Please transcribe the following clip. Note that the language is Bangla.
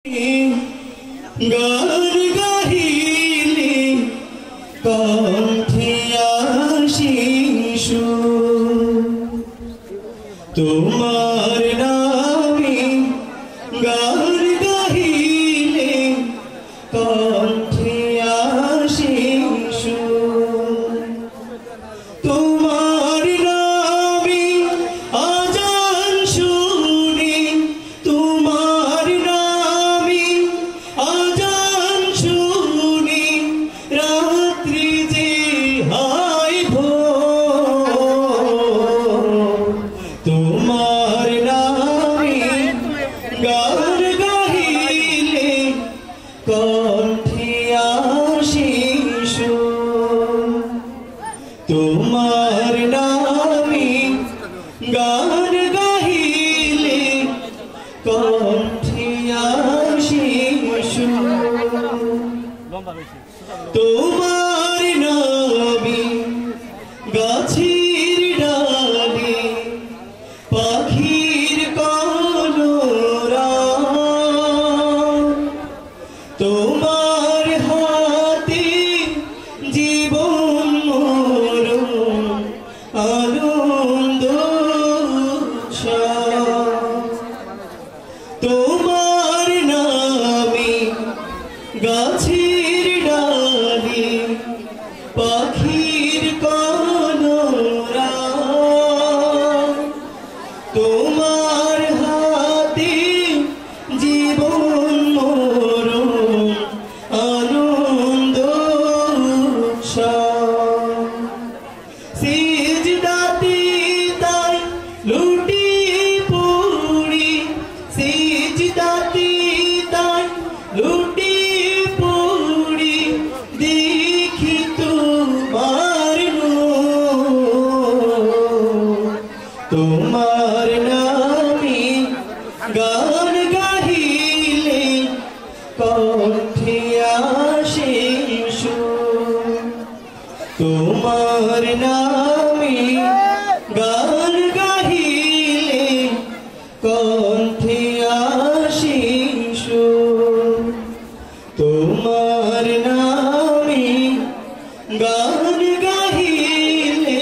গান গাহিলে কণ্ঠে আশিসু তোমার নামে গান গাহিলে কণ্ঠে আশিসু তোমার নামে আজান শুনি তোমার নামে আজান শুনি রাত্রি যে হয় ভোর তোমার নামে গান গাহিলে কণ্ঠে আশিসু তোমার নামে গান গাহিলে কণ্ঠে আশিসু তোমার নামে গাছের ডালে পাখির কলরব তোমার হাতে জীবন মরণ আনন্দ তোমার নামে গাছের ডালে পাখির কলরব তোমার হাতে জীবন মরণ আনন্দ সিজদাতে তাই লুটি পড়ি সিজদাতে তাই লুটি পড়ি দেখি তোমার নূর তোমার নামে গান গাহিলে কণ্ঠে আশিসু তোমার নামে গান গাহিলে কণ্ঠে আশিসু তোমার নামে গান গাহিলে